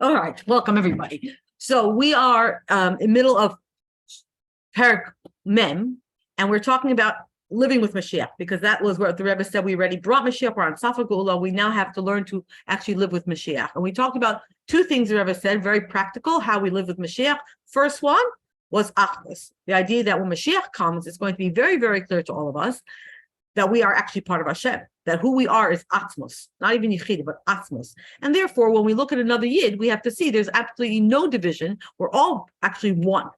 All right, welcome everybody. So we are in the middle of Parak Mem, and we're talking about living with Mashiach, because that was what the Rebbe said. We already brought Mashiach, we're on Safa Geulah. We now have to learn to actually live with Mashiach. And we talked about two things the Rebbe said, very practical, how we live with Mashiach. First one was Achdus, the idea that when Mashiach comes, it's going to be very, very clear to all of us that we are actually part of Hashem, that who we are is Atzmos, not even Yechid, but Atzmos. And therefore, when we look at another Yid, we have to see there's absolutely no division. We're all actually one.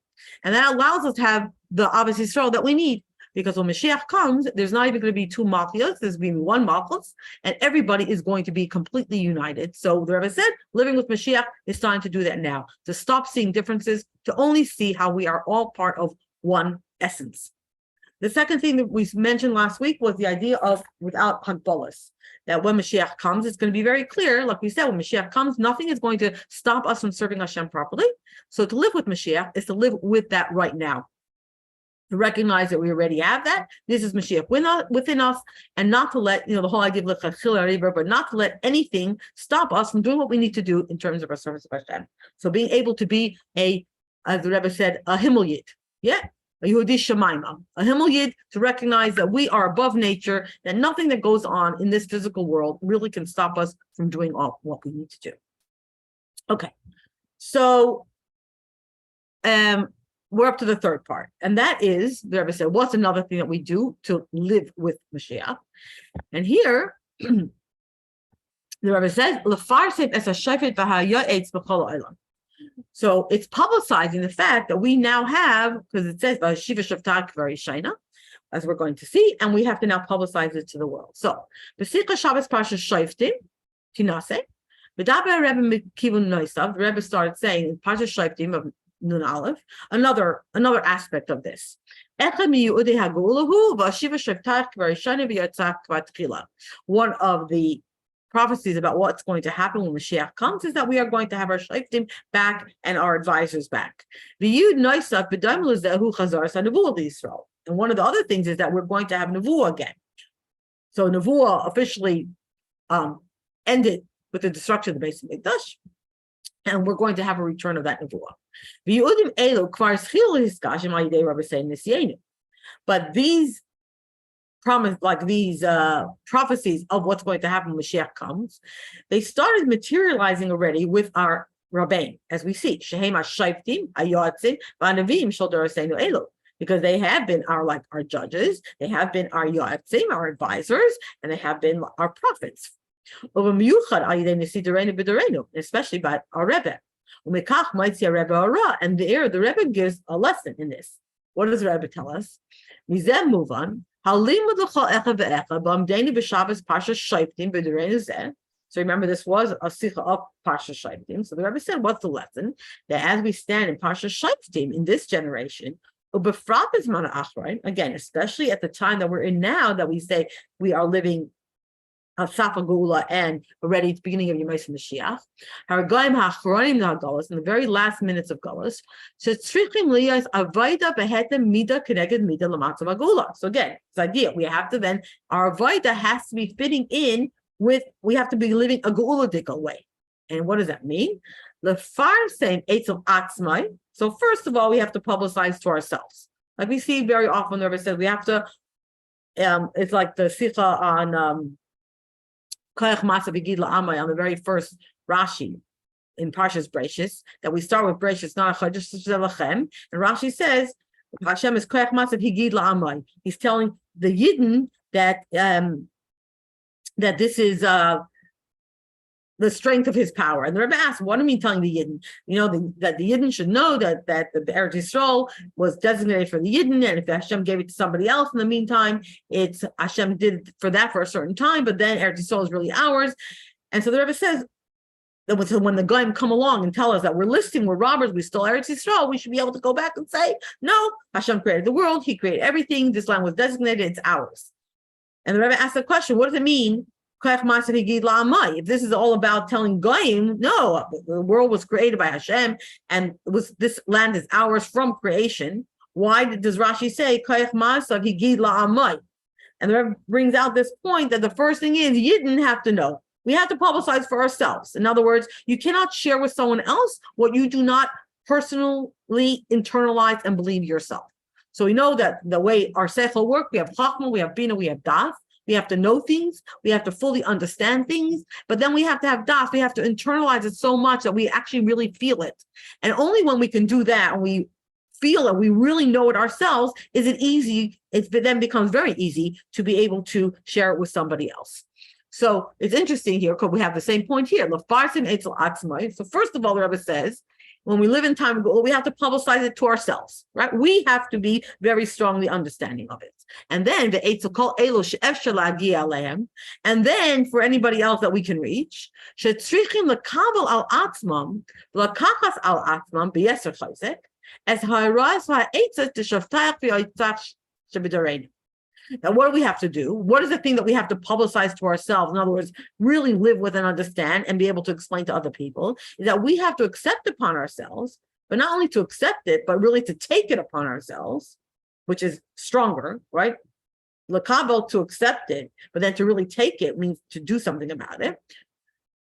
And that allows us to have the Ahavas Yisrael that we need. Because when Mashiach comes, there's not even going to be two Malchus, there's going to be one Malchus, and everybody is going to be completely united. So the Rebbe said, living with Mashiach is time to do that now, to stop seeing differences, to only see how we are all part of one essence. The second thing that we mentioned last week was the idea of without Hagbolas, that when Mashiach comes, it's going to be very clear. Like we said, when Mashiach comes, nothing is going to stop us from serving Hashem properly. So to live with Mashiach is to live with that right now, to recognize that we already have that. This is Mashiach within us, and not to let, the whole idea of L'chachil, but not to let anything stop us from doing what we need to do in terms of our service of Hashem. So being able to be as the Rebbe said, a Himmel Yid. Yeah. A Yehudi Shemaima, a Himmel Yid, to recognize that we are above nature, that nothing that goes on in this physical world really can stop us from doing all what we need to do. Okay, so we're up to the third part, and that is, the Rebbe said, what's another thing that we do to live with Mashiach? And here, the Rebbe says, L'farsem es hashayfet v'haya'etz b'chol ha'olam. So it's publicizing the fact that we now have, because it says Shiva Shavtak very Shaina, as we're going to see, and we have to now publicize it to the world. So B'sicha Shabbos Parsha Shoftim Tinase, V'daber Rebbe Kivun Noisav, the Rebbe started saying in Parsha Shoftim of Nun Aleph, another aspect of this. One of the prophecies about what's going to happen when Mashiach comes is that we are going to have our shoftim back and our advisors back. And one of the other things is that we're going to have Nevuah again. So Nevuah officially ended with the destruction of the Beis Hamikdash, and we're going to have a return of that Nevuah. But these prophecies of what's going to happen when Mashiach comes, they started materializing already with our Rabbein, as we see, because they have been our judges, they have been our yoatzim, our advisors, and they have been our prophets. Especially by our Rebbe. And the Rebbe gives a lesson in this. What does the Rebbe tell us? Move on. So remember, this was a sikha of Parsha Shoftim. So the Rebbe said, what's the lesson? That as we stand in Parsha Shoftim in this generation, again, especially at the time that we're in now, that we say we are living of Safa Geulah and already at the beginning of Yemais Mashiach, in the very last minutes of Gullus, so again, this idea, we have to then, our Avodah has to be fitting in with, we have to be living a Geuladical way. And what does that mean? The far same eights of Atzmai. So first of all, we have to publicize to ourselves. Like we see very often, the Rebbe said, we have to, it's like the Sikha on, on the very first Rashi in Parshas Breishis, that we start with Breishis, not Chodesh Lachem, and Rashi says Hashem is Koach Masav Higid La'amai. He's telling the Yidden that that this is the strength of his power. And the Rebbe asked, what do you mean telling the Yidden? That the Yidden should know that the Eretz Yisrael was designated for the Yidden, and if Hashem gave it to somebody else in the meantime, it's Hashem did for a certain time, but then Eretz Yisrael is really ours. And so the Rebbe says that when the Goyim come along and tell us that we're robbers, we stole Eretz Yisrael, we should be able to go back and say, no, Hashem created the world, He created everything, this land was designated, it's ours. And the Rebbe asked the question, what does it mean? If this is all about telling Goyim, no, the world was created by Hashem, and this land is ours from creation. Why does Rashi say and the Rebbe brings out this point that the first thing is you didn't have to know. We have to publicize for ourselves. In other words, you cannot share with someone else what you do not personally internalize and believe yourself. So we know that the way our seichel work, we have chachma, we have bina, we have das. We have to know things. We have to fully understand things. But then we have to have das. We have to internalize it so much that we actually really feel it. And only when we can do that and we feel it, we really know it ourselves, is it easy. It then becomes very easy to be able to share it with somebody else. So it's interesting here because we have the same point here. So first of all, the Rebbe says, when we live in time of Geulah, we have to publicize it to ourselves, right? We have to be very strongly understanding of it. And then the Eitzel Kol Elo She'efshar La'agia Alehem, and then for anybody else that we can reach, She'tzrichim L'kabel Al Atzmam, L'kachas Al Atzmam B'yeser Chayzek, as Ha'araz Ha'eitzes T'shavtayach V'yotzach She'b'dareinu. Now, what do we have to do? What is the thing that we have to publicize to ourselves? In other words, really live with and understand and be able to explain to other people, is that we have to accept upon ourselves, but not only to accept it, but really to take it upon ourselves, which is stronger, right? L'kabel, to accept it, but then to really take it means to do something about it.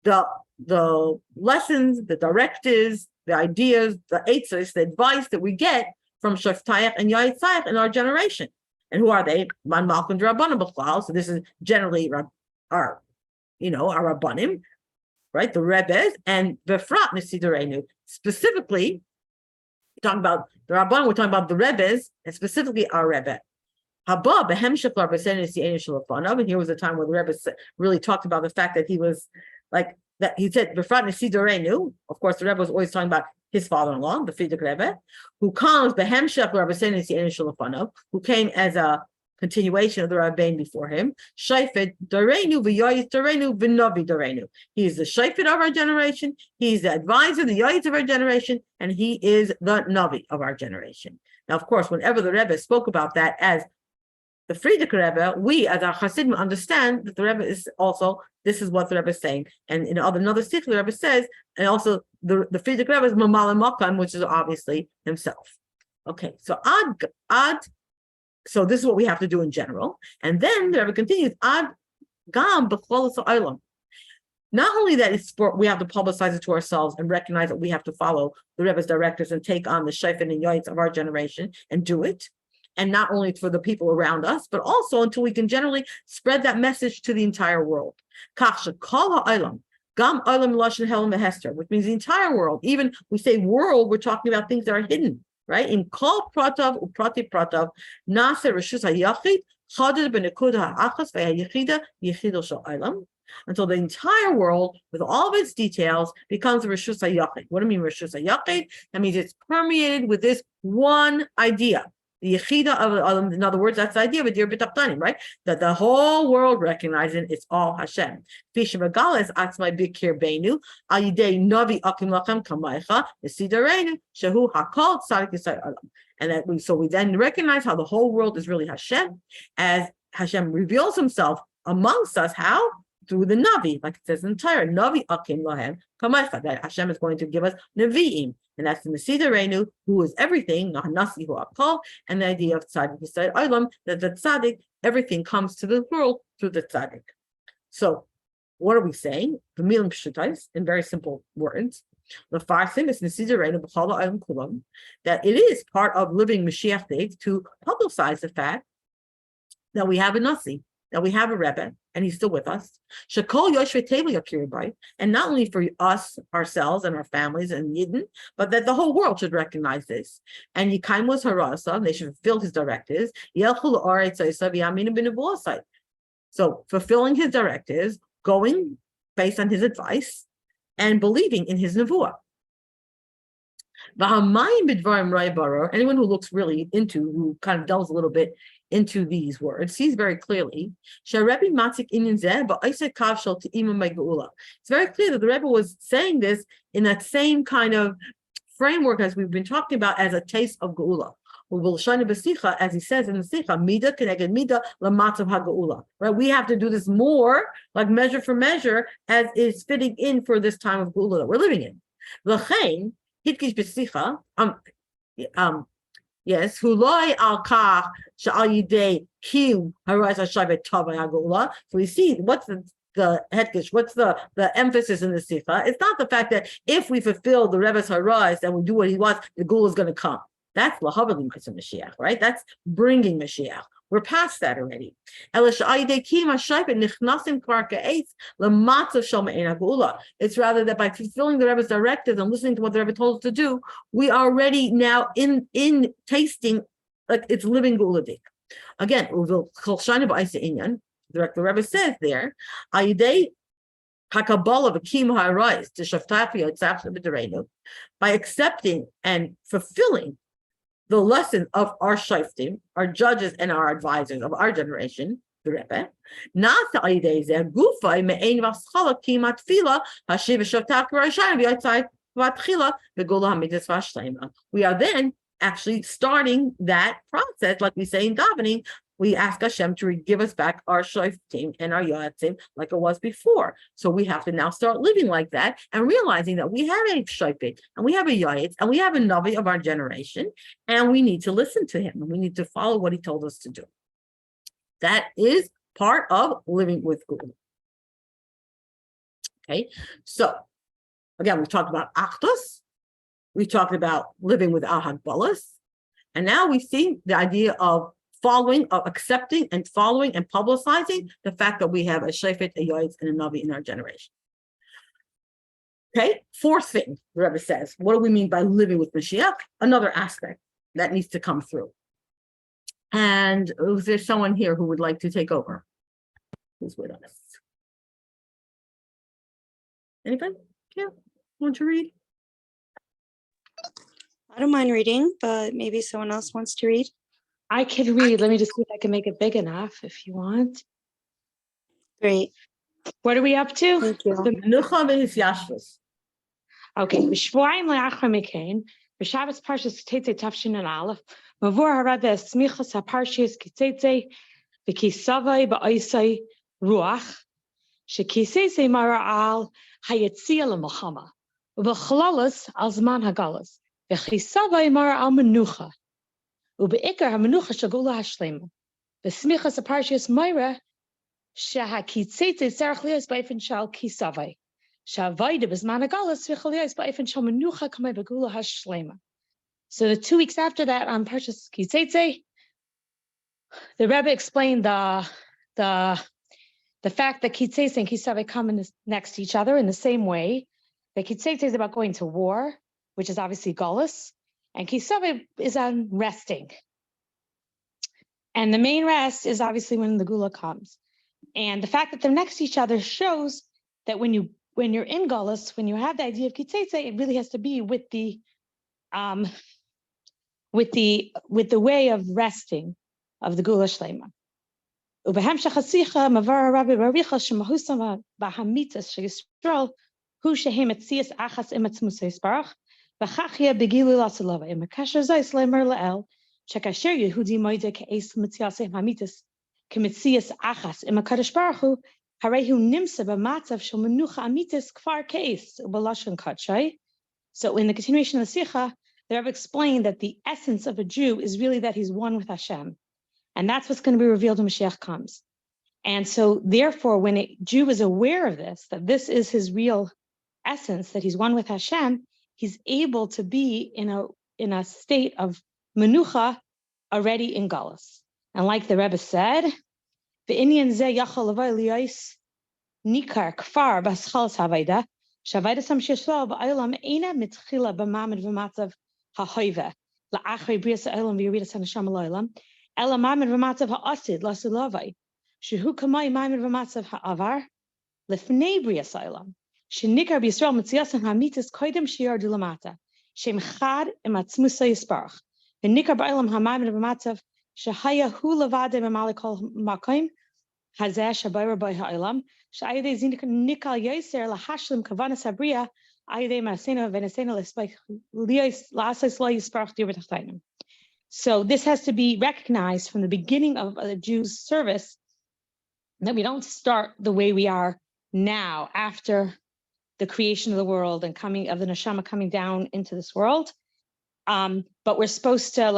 The lessons, the directives, the ideas, the eitzos, the advice that we get from Shaftayach and Yayitzayach in our generation. And who are they? Man Malkum Rabbanim B'chlal. So this is generally our Rabbanim, right? The Rebbes, and Befrat Nesidoreinu. Specifically, talking about the Rabbanim, we're talking about the Rebbes, and specifically our Rebbe. Haba Behemshech L'Arbeseinu Nesi'enu Shalafanav. And here was a time where the Rebbe really talked about the fact that he was like that. He said Befrat Nesidoreinu. Of course, the Rebbe was always talking about his father-in-law, the Frierdiker Rebbe, who comes Behemshech L'Arbeseinu Nesi'enu Shalafanav, who came as a continuation of the Rabbein before him. Shayfet Doreinu v'Yoyis Doreinu v'Novi Doreinu. He is the Shayfet of our generation. He's the advisor, the Yoyis of our generation, and he is the Novi of our generation. Now, of course, whenever the Rebbe spoke about that as the Frierdiker Rebbe, we as our Hasidim understand that the Rebbe is also, this is what the Rebbe is saying. And in another sikh, the Rebbe says, and also the Frierdiker Rebbe is Mamal Makam, which is obviously himself. Okay, so so this is what we have to do in general. And then the Rebbe continues, Ad Gam B'cholos Ha'olam. Not only that we have to publicize it to ourselves and recognize that we have to follow the Rebbe's directives and take on the Shayfet and Yoyitz of our generation and do it. And not only for the people around us, but also until we can generally spread that message to the entire world. Which means the entire world. Even we say world, we're talking about things that are hidden, right? In kol pratav uprati pratav nase reshus hayachid chaded benekuda ha'achas v'hayichida yichidol shel olam, until the entire world, with all of its details, becomes reshus hayachid. What do I mean reshus hayachid? That means it's permeated with this one idea. The Yechida of, in other words, that's the idea of a Dir B'Tachtanim, right? That the whole world recognizing it's all Hashem. Fishavagalas Atzmai Bikir Beinu, Ayidei Navi Akim Lachem Kamaycha, Nesidareinu, Shehu Hakol Tzadik Yisrael Olam. And that we then recognize how the whole world is really Hashem, as Hashem reveals himself amongst us. How? Through the Navi, like it says in the Torah, Navi Akim Lahem Kamaycha, that Hashem is going to give us Nevi'im. And that's the Nesidareinu, who is everything, Nasi Hu Akol, and the idea of Tzadik Yisrael Olam, that the Tzadik, everything comes to the world through the Tzadik. So, what are we saying? The Milim Pshutais, in very simple words. The Farsim is Nesidareinu B'chal Olam Kulam, that it is part of living Mashiach days to publicize the fact that we have a Nasi, that we have a Rebbe, and he's still with us. And not only for us, ourselves, and our families, and Yidden, but that the whole world should recognize this. And Yikaim was Harasa, they should fulfill his directives. So fulfilling his directives, going based on his advice, and believing in his nevuah. Anyone who looks really who kind of delves a little bit into these words sees very clearly. It's very clear that the Rebbe was saying this in that same kind of framework as we've been talking about as a taste of Geulah. As he says in the Sikha, Mida Keneged Mida Lamatzav HaGeula. Right? We have to do this more, like measure for measure, as is fitting in for this time of Geulah that we're living in. L'chein, Hitkish B'Sikha, yes, Huloi al Kach Sha'al Yidei Kiu Haraz HaShavet Tov HaGeula. So we see what's the Hetkish? What's the emphasis in the Sikha? It's not the fact that if we fulfill the Rebbe's Harais and we do what he wants, the Geulah is going to come. That's Lahavim Mashiach, right? That's bringing Mashiach. We're past that already. It's rather that by fulfilling the Rebbe's directives and listening to what the Rebbe told us to do, we are already now in tasting like it's living Geulah. Again, the Rebbe says there, by accepting and fulfilling the lesson of our shoftim, our judges and our advisors of our generation, the Rebbe, we are then actually starting that process, like we say in davening. We ask Hashem to give us back our shoftim and our yoatzim like it was before. So we have to now start living like that and realizing that we have a shofet and we have a yoetz and we have a navi of our generation, and we need to listen to him and we need to follow what he told us to do. That is part of living with Geulah. Okay, so again, we talked about achdus, we talked about living with al-hagbalas, and now we see the idea of following, of accepting and following and publicizing the fact that we have a shofet, a yoetz, and a navi in our generation. Okay, fourth thing, the Rebbe says, what do we mean by living with Mashiach? Another aspect that needs to come through. And is there someone here who would like to take over? Who's with us? Anybody? Yeah, want to read? I don't mind reading, but maybe someone else wants to read. I could read. Let me just see if I can make it big enough if you want. Great. What are we up to? Thank you. Menucha v'hisyashvus. Okay. B'shvoyim le'achar mikein, b'Shabbos Parshas Kitzei Tafshin and Aleph, Mavur harada smichas haParshas Kitzei v'kisavai ba'oisai ruach, shekisei mara al hayetzia l'machama, v'chalalas al zman hagalas, v'kisavai mara al menucha. Ubeikar hamenucha shagula hashlema. Besmichas aparshias myra shahakitzete serachlias ba'ifin shal kisavai. Shavayde bezmanagalas vichalias ba'ifin shal menucha kamei begula hashlema. So the 2 weeks after that on Parshas Kitzete, the Rebbe explained the fact that Kitzete and Kisavai come next to each other in the same way. The Kitzete is about going to war, which is obviously galus. And Kisavai is on resting. And the main rest is obviously when the Geulah comes. And the fact that they're next to each other shows that when you're in Galus, when you have the idea of Kitzete, it really has to be with the way of resting of the Geulah Shlema. Ubehemshach hasicha mavar Rabbi Baricha shemahusam bahamitas sheyisrael hu shehem etzias achas imatz musay sparach. V'chachia begilu lasalava imakasher zayis lemer lael shekasher Yehudi moide ke'es mitziaseh hamitas kemitzias achas imakadosh baruch hu harehu nimsa b'matzav shel menucha amitas kfar ke'es u'balashon kachai. So in the continuation of the Sikha, the Rebbe explained that the essence of a Jew is really that he's one with Hashem. And that's what's going to be revealed when Mashiach comes. And so therefore, when a Jew is aware of this, that this is his real essence, that he's one with Hashem, he's able to be in a state of menucha already in galus. And like the Rebbe said, the Indian ze yachal lavai liyos nikar kfar baschalas havayda shavayda sam sheshval ba'olam eina mitchila b'mamid v'matzav ha'hoive la'achrei brias ha'olam v'yiridas ha'neshama la'olam ela mamid v'matzav ha'asid la'sulavai shehu kamay mamid v'matzav ha'avar lefnei brias ha'olam shenikar b'Yisrael mitziasan ha'mitis koidem shiar dulamata shem chad imatzmusa yisparach v'nikar ba'olam ha'mamid v'matzav shehaya hu levade b'malikol makoim hazeh shabayra by ha'olam sha'ayidei zinikal yoser lahashlim kavanas habriya ayidei masena v'nesena l'spike liyos la'asais lo yisparach dirbetachtainem. So this has to be recognized from the beginning of a Jew's service, that we don't start the way we are now after the creation of the world and coming of the neshama coming down into this world, but we're supposed to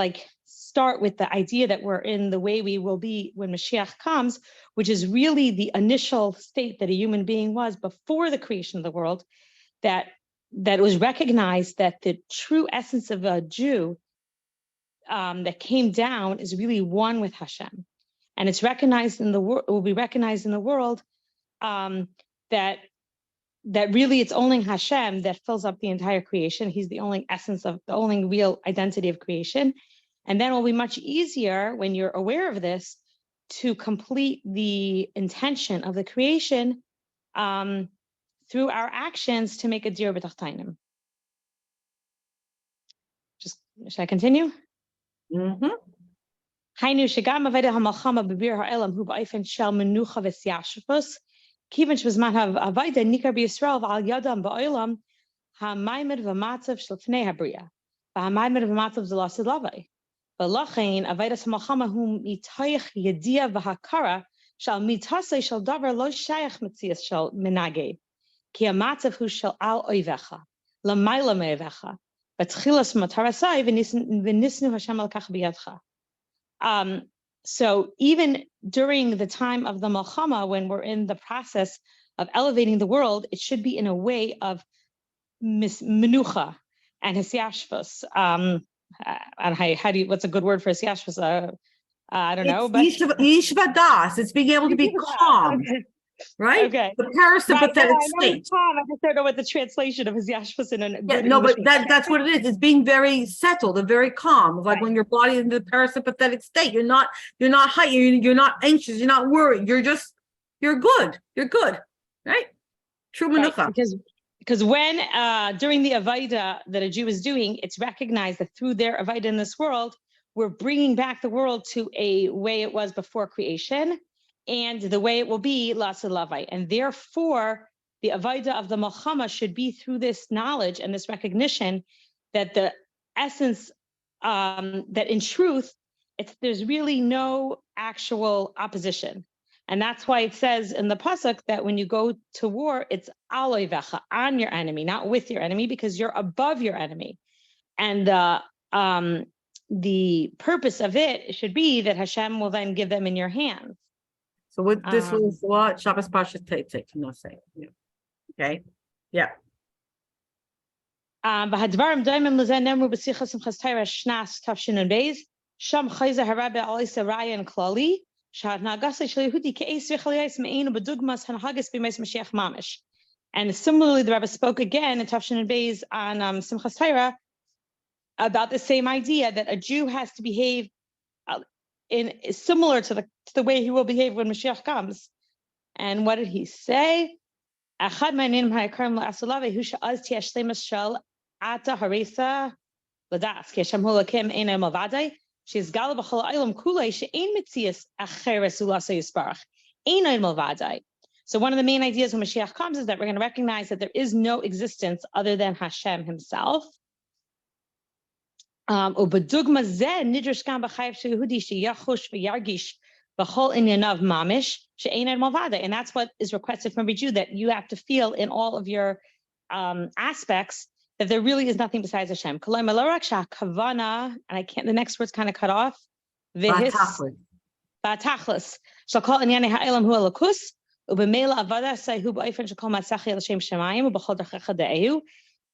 start with the idea that we're in the way we will be when Mashiach comes, which is really the initial state that a human being was before the creation of the world, that was recognized that the true essence of a Jew that came down is really one with Hashem. And it's recognized in the world, will be recognized in the world that really it's only Hashem that fills up the entire creation. He's the only essence of the only real identity of creation. And then it will be much easier when you're aware of this to complete the intention of the creation through our actions to make a dir b'tachtainim. Should I continue? Mm-hmm. Hainu shegam aveda hamalchama b'bir ha'elam hu ba'ofen shel menucha v'syashvus kivan shebizman ha'aveda nikar b'Yisrael v'al yadam ba'olam ha'maimed v'matzav shel fnei habriya v'ha'maimed v'matzav zelasid lavai v'lachein avedas hamalchama hu mitayich yedia v'hakara shel mitasei shel davar lo shayach metzias shel menaged ki ha'matzav hu shel al oivecha l'mayla me'ovecha v'tchilas matarasai v'nisnu Hashem al kach b'yadcha. So even during the time of the Malchama, when we're in the process of elevating the world, it should be in a way of menucha and hisyashvus. What's a good word for hisyashvus? I don't know. But Yishvadas, it's being able to be calm, okay. Right? Okay. The parasympathetic state. Calm. I just don't know what the translation of hisyashvus in a good No, English but that's what it is. It's being very settled and very calm. Like when your body is in the parasympathetic state, you're not high, you're not anxious, you're not worried. You're good. You're good. Right? True menucha. Because when during the Avaida that a Jew is doing, it's recognized that through their Avaida in this world, we're bringing back the world to a way it was before creation and the way it will be Lasid Lavai. And therefore, the Avaida of the Malchama should be through this knowledge and this recognition that the essence, that in truth, there's really no actual opposition. And that's why it says in the pasuk that when you go to war, it's aloivecha, on your enemy, not with your enemy, because you're above your enemy. And the purpose of it should be that Hashem will then give them in your hands. So what this was what Shabbos Parshas Teitzei, no say. Okay. Yeah. V'hadvarim daimim lezen nemru b'sichas simchas Torah shnas tafshin and beis sham chayza harabe alisa raya and klali. And similarly, the Rebbe spoke again in Tafshin and Beis on Simchas Torah about the same idea that a Jew has to behave similar to the way he will behave when Mashiach comes. And what did he say? She's Geulah b'chol ha'olam kulei she'ein mitzias acheres u'lasei yisparach ein malvadai. So one of the main ideas when Mashiach comes is that we're going to recognize that there is no existence other than Hashem Himself. Ubedugma zeh nidrush gam b'chayav sheyehudi sheyachush v'yargish b'chol inyanav mamish she'ein malvadai, and that's what is requested from every Jew, that you have to feel in all of your aspects that there really is nothing besides Hashem. And I can't, the next word's kind of cut off. Ba'tachlis. Shall call inyane ha'elam hu alakus, ubemela avada sayhu ba'ofen shekol matzachi l'shem shemayim ubechol derchecha de'ehu,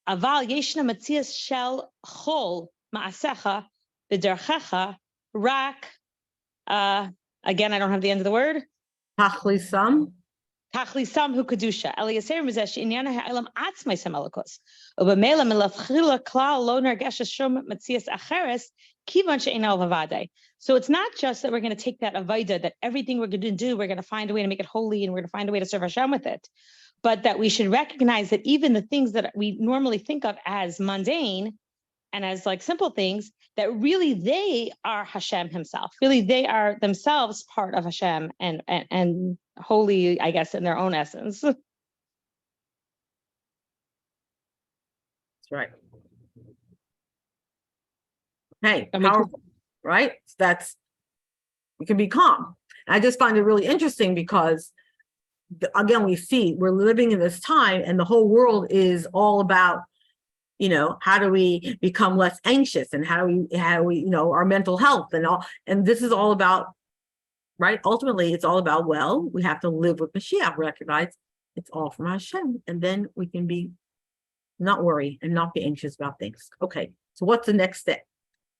aval yeshna matzias shel chol ma'asecha v'derchecha rak, again, I don't have the end of the word. Tachlisam. Tachlisam hu kedusha. Eliezer mizesh inyana ha'elam atzmai semalakos. Ubemela milafchila klal lo nergesh shom matzias acheres kivan she'enal vavadai. So it's not just that we're going to take that avaida, that everything we're going to do, we're going to find a way to make it holy, and we're going to find a way to serve Hashem with it, but that we should recognize that even the things that we normally think of as mundane and as like simple things, that really they are Hashem Himself. Really, they are themselves part of Hashem and holy, I guess, in their own essence. That's right. Hey, powerful, right? That's, you can be calm. I just find it really interesting because, again, we see we're living in this time and the whole world is all about, how do we become less anxious, and how do we, our mental health and all. And this is all about, right? Ultimately, it's all about, well, we have to live with Mashiach, recognize it's all from Hashem, and then we can be not worry and not be anxious about things. Okay, so what's the next step?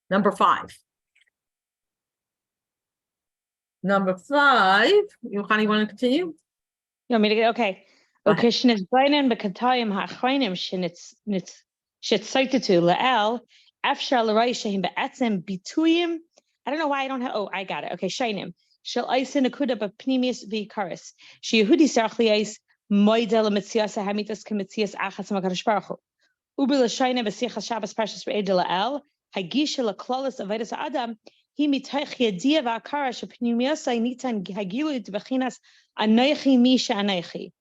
Number 5. Number 5, Yochani, you want to continue? You want me to get okay? Go ahead. Okay, shnitz bainen bekatayim ha'achreinim shetzaitetu la'el afshar l'ray shehim be'etzem bituyim. I don't know why I don't have. Oh, I got it. Okay, shainim shel aisin akuda b'pnimius v'ikaris sheyehudi sarach li'ais moidel mitzias hamitas kemitzias achas makadosh baruch hu ubil l'shainim b'sichas Shabbos parshas re'edel la'el hagisha l'klalos avodas ha'adam hi mitoich yedia v'akara shepnimiosai nitan hagilu d'bechinas anoichi misha anoichi.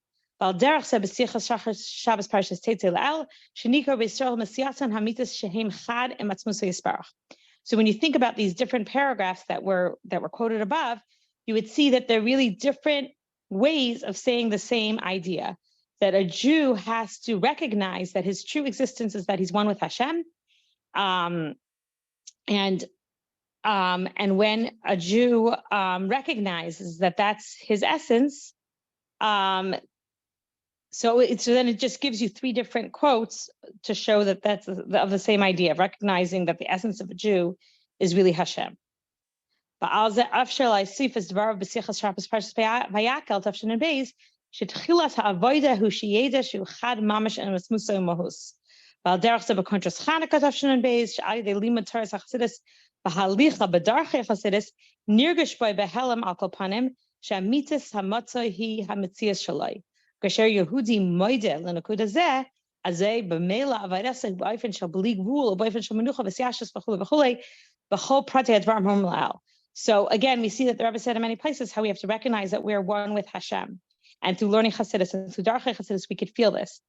Val derech se b'sichas Shabbos parshas tetzei la'el shenikar b'Yisrael mesiasan hamitas shehem chad ematzmusa yisparach. So when you think about these different paragraphs that were quoted above, you would see that they're really different ways of saying the same idea, that a Jew has to recognize that his true existence is that he's one with Hashem. And when a Jew recognizes that that's his essence, so then it just gives you 3 different quotes to show that that's of the same idea of recognizing that the essence of a Jew is really Hashem. But as after I see as dvar b'sichas Shabbos parshas Vayakel tafshin beis shetchilas ha'avoda hu sheyeda shu chad mamash and masmusa u'mahus. Val derech ze b'kontras Chanukah tafshin beis she'ali de limud Torah hachsidus b'halicha b'darchei chassidus nirgish by behelam al kol panim she'amitis hamatzah hi hamitzias shalai. Kasher Yehudi moide l'nakuda zeh azay b'meila avaydasei b'ayfen shall belig rule b'ayfen shall menucha v'siashas v'chule v'chule b'chol pratei advarim hom la'al. So again, we see that the Rebbe said in many places how we have to recognize that we are one with Hashem, and through learning Chassidus and through Darchei Chassidus we could feel this.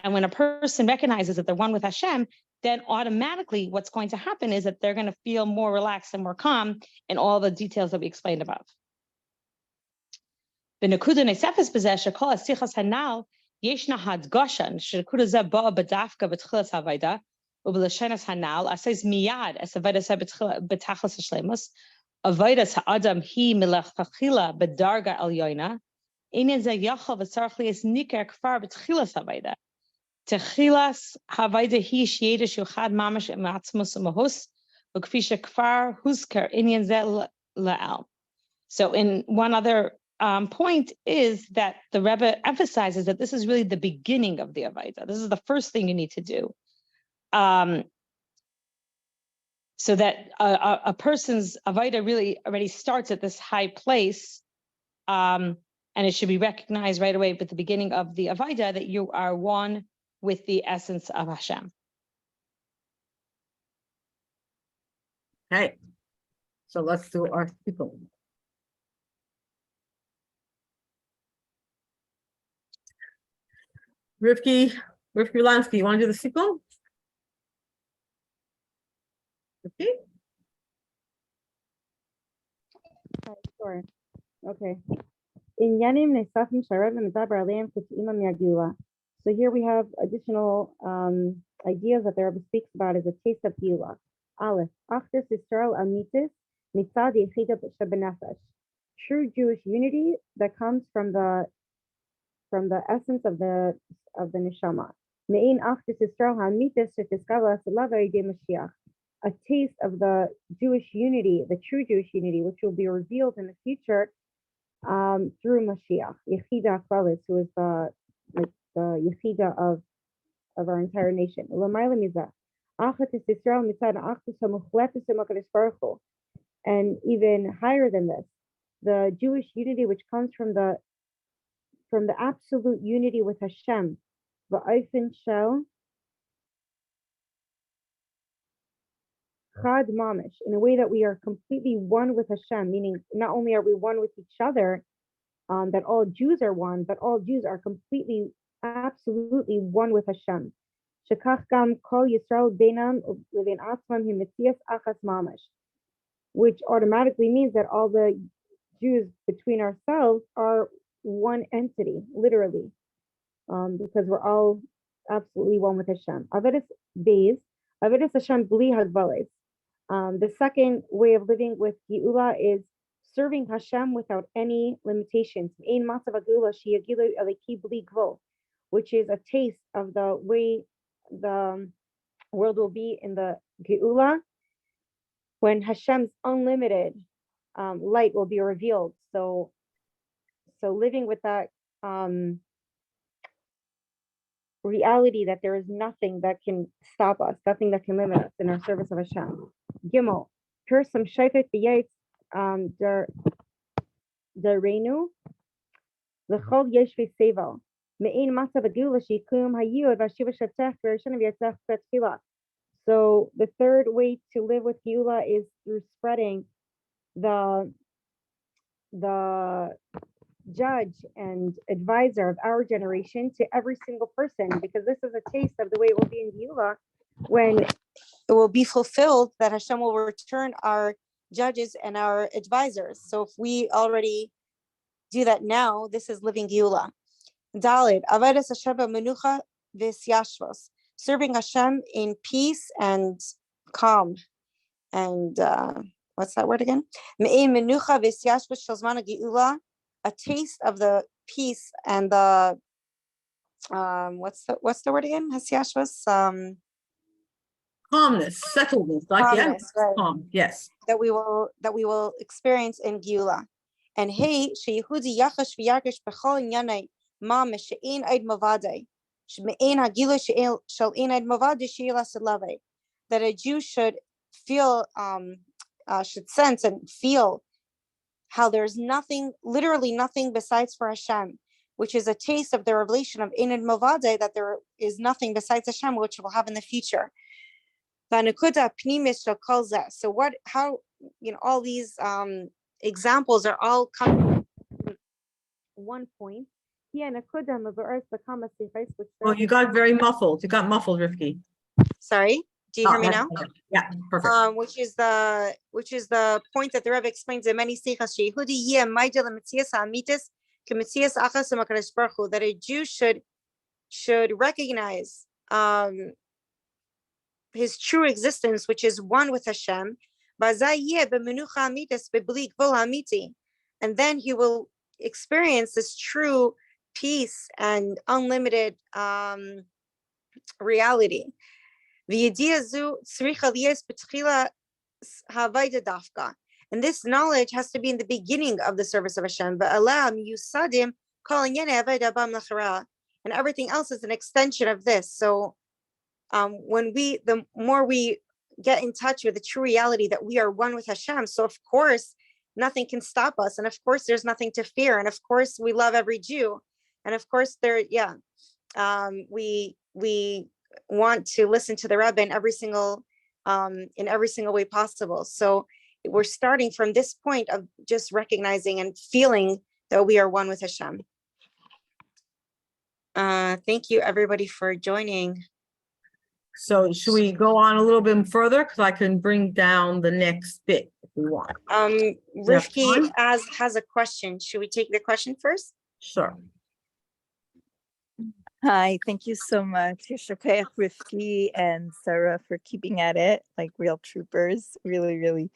And when a person recognizes that they're one with Hashem, then automatically what's going to happen is that they're going to feel more relaxed and more calm in all the details that we explained above. B'nekuda neisefes b'zeh shekol hasichas hanal yeshna hadgoshan shekuda zeh ba'a b'dafka b'tchilas havayda u'b'lashenas hanal asayz miyad es havayda zeh b'tachlas hashlemus avaydas ha'adam hi milachachila b'darga elyoina inen zeh yachal v'tzarich li'es niker kfar b'tchilas havayda techilas havayda hi sheyeda shu chad mamash matzmus u'mahus u'kfi shekfar husker inen zeh la'al. So in one other point is that the Rebbe emphasizes that this is really the beginning of the Avaida. This is the first thing you need to do. So that a person's Avaida really already starts at this high place, and it should be recognized right away at the beginning of the Avaida that you are one with the essence of Hashem. Okay, so let's do our people. Rivki Lansky, you want to do the sequel? Rivki? Sure. Okay. In Yanim Nesafim Sharev Medaber Aleim Kut'imam Yagula. So here we have additional ideas that the Rebbe speaks about as a taste of Geulah. Aleph, Achdus Yisrael Amitis Mitzad Yechida Shebenefesh. True Jewish unity that comes from the essence of the neshama. Me'in Achdus Yisrael Hamitis Shetiskava Selava Yidei Mashiach. A taste of the Jewish unity, the true Jewish unity, which will be revealed in the future through Mashiach, Yechida Klalis, who is the Yechida of our entire nation. And even higher than this, the Jewish unity which comes from the absolute unity with Hashem, V'ayfen shel Chad mamish, in a way that we are completely one with Hashem, meaning not only are we one with each other, that all Jews are one, but all Jews are completely, absolutely one with Hashem. Shekach gam kol Yisrael beinam u'levein atzmam himetzias achas mamish, which automatically means that all the Jews between ourselves are one entity, literally, because we're all absolutely one with Hashem. Avodas Beis, Avodas Hashem Bli Hagbalos. The second way of living with Geulah is serving Hashem without any limitations. Ein matzav hageulah sheyagilu eliki bli gvul, which is a taste of the way the world will be in the Geulah, when Hashem's unlimited light will be revealed. So living with that reality that there is nothing that can stop us, nothing that can limit us in our service of Hashem. Gimel, Pirsam Shayfet B'Yaitz der Reinu, L'chol Yeshvi Seval, Me'in Matzav Hageulah Shikum Hayud Vashiva Shatech V'Rishon V'Yatzech Petfila. So the third way to live with Geulah is through spreading the judge and advisor of our generation to every single person, because this is a taste of the way it will be in Geulah when it will be fulfilled, that Hashem will return our judges and our advisors. So if we already do that now, this is living Geulah. Dalid, Avodas Hashem Menucha V'Yashvos, serving Hashem in peace and calm. And what's that word again? Me'ein menucha v'yashvus shel zman hageulah, a taste of the peace and the what's the word again? Hasyashvus, Calmness, settledness, like calmness, right? Calm, yes. That we will experience in Geulah. And hey, sheyehudi yachash v'yargish b'chol inyanei ma meshe'ein eid mavadei. That a Jew should feel, should sense and feel how there's nothing, literally nothing besides for Hashem, which is a taste of the revelation of Ein Movade, that there is nothing besides Hashem, which we'll have in the future. So how, all these examples are all coming from one point. Oh, you got very muffled. You got muffled, Rifki. Sorry, do you hear me now? Yeah, perfect. Which is the point that the Rebbe explains in many sichas, that a Jew should recognize his true existence, which is one with Hashem, and then he will experience this true peace and unlimited reality. And this knowledge has to be in the beginning of the service of Hashem. And everything else is an extension of this. So the more we get in touch with the true reality that we are one with Hashem, so of course nothing can stop us, and of course there's nothing to fear, and of course we love every Jew, and of course we want to listen to the Rebbe in every single way possible. So we're starting from this point of just recognizing and feeling that we are one with Hashem. Thank you everybody for joining. So should we go on a little bit further? Because I can bring down the next bit if we want. Rifki has a question. Should we take the question first? Sure. Hi, thank you so much. Yeshakayach, Rifki and Sara for keeping at it like real troopers. Really, really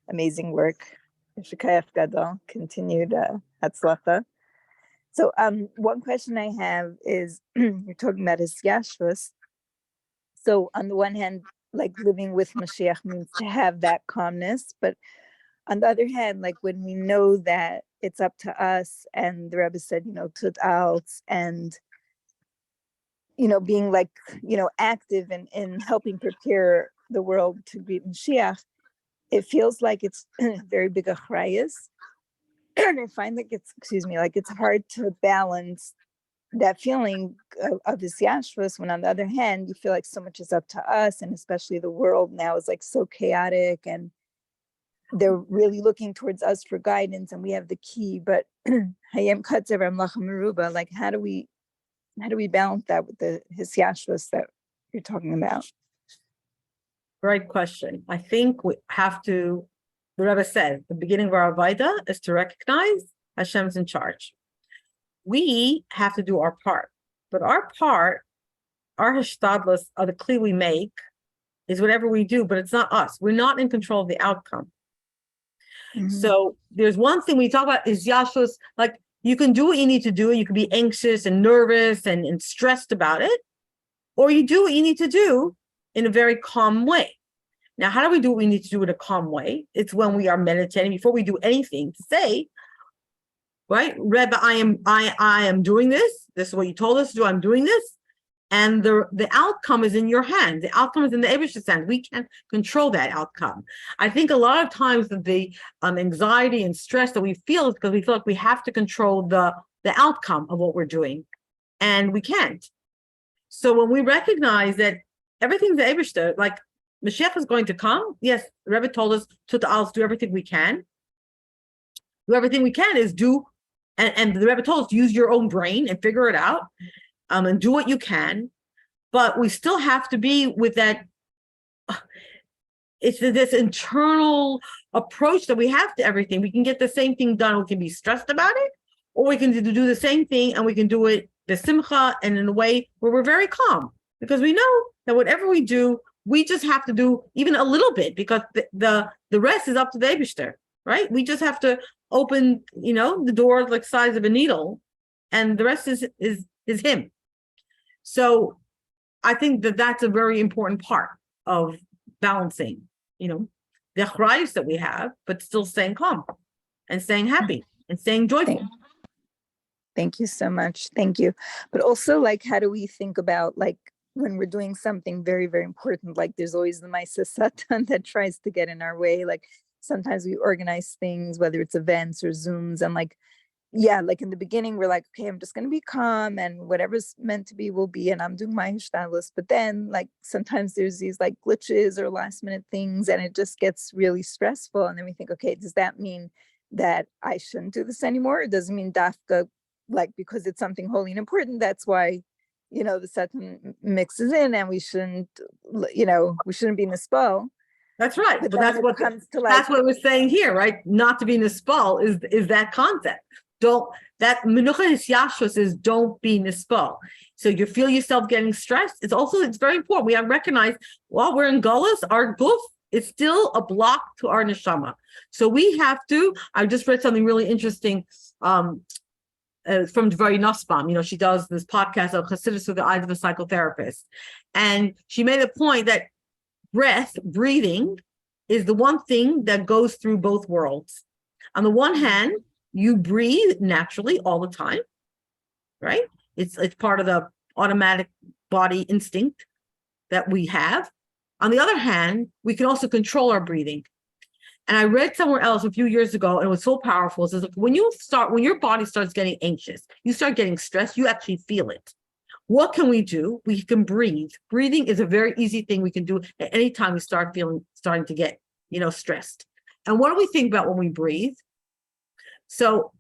amazing work. Yeshakayach Gadol, continued Hatzlacha. So one question I have is, you're talking about his yashvus. So on the one hand, like living with Mashiach means to have that calmness, but on the other hand, like when we know that it's up to us, and the Rebbe said, tut out, and being like, active in helping prepare the world to greet Mashiach, it feels like it's very big achrayus. And I find like it's hard to balance that feeling of this yashvus, when on the other hand, you feel like so much is up to us, and especially the world now is like so chaotic, and they're really looking towards us for guidance, and we have the key. But hayem katzev amlacha meruba, like how do we balance that with his yashvus that you're talking about? Great question. I think we have to, the Rebbe said, the beginning of our Avodah is to recognize Hashem's in charge. We have to do our part, but our part our hishtadlus, the kli we make, is whatever we do, but it's not us. We're not in control of the outcome. Mhm. So there's one thing we talk about is yashus, like you can do what you need to do, and you can be anxious and nervous and stressed about it, or you do what you need to do in a very calm way. Now, how do we do what we need to do in a calm way? It's when we are meditating before we do anything to say, right? Rebbe, I am doing this. This is what you told us to do. I'm doing this. And the outcome is in your hands. The outcome is in the Eibishter's hands. We can't control that outcome. I think a lot of times that the anxiety and stress that we feel is because we feel like we have to control the outcome of what we're doing, and we can't. So when we recognize that everything's the Eibishter, like Mashiach is going to come, yes, the Rebbe told us to do everything we can. Do everything we can is do, and the Rebbe told us to use your own brain and figure it out. And do what you can, but we still have to be with that. It's this internal approach that we have to everything. We can get the same thing done. We can be stressed about it, or we can do the same thing and we can do it besimcha and in a way where we're very calm, because we know that whatever we do, we just have to do even a little bit, because the rest is up to the Eibishter, right? We just have to open, the door like size of a needle, and the rest is him. So I think that that's a very important part of balancing, the achrayus that we have, but still staying calm and staying happy and staying joyful. Thank you so much. Thank you. But also, like, how do we think about, like, when we're doing something very, very important, like there's always the Maisa Satan that tries to get in our way. Like sometimes we organize things, whether it's events or Zooms, and like in the beginning, we're like, okay, I'm just going to be calm and whatever's meant to be will be, and I'm doing my hishtadlus. But then like sometimes there's these like glitches or last minute things, and it just gets really stressful. And then we think, okay, does that mean that I shouldn't do this anymore? It doesn't mean dafka, like because it's something holy and important, that's why, the Satan mixes in, and we shouldn't be in the spell. That's right. But that's what comes to, like, that's what we're saying here, right? Not to be nispal is that concept. That menucha yashus is don't be nispal. So you feel yourself getting stressed. It's very important. We have to recognize while we're in gullus, our guf is still a block to our neshama. So we have to. I just read something really interesting from Dvari Nussbaum. She does this podcast of Chassidus through the eyes of a psychotherapist, and she made a point that breathing is the one thing that goes through both worlds. On the one hand, you breathe naturally all the time, right? It's part of the automatic body instinct that we have. On the other hand, we can also control our breathing. And I read somewhere else a few years ago, and it was so powerful. It says, when your body starts getting anxious, you start getting stressed, you actually feel it. What can we do? We can breathe. Breathing is a very easy thing we can do at any time we starting to get, stressed. And what do we think about when we breathe? So,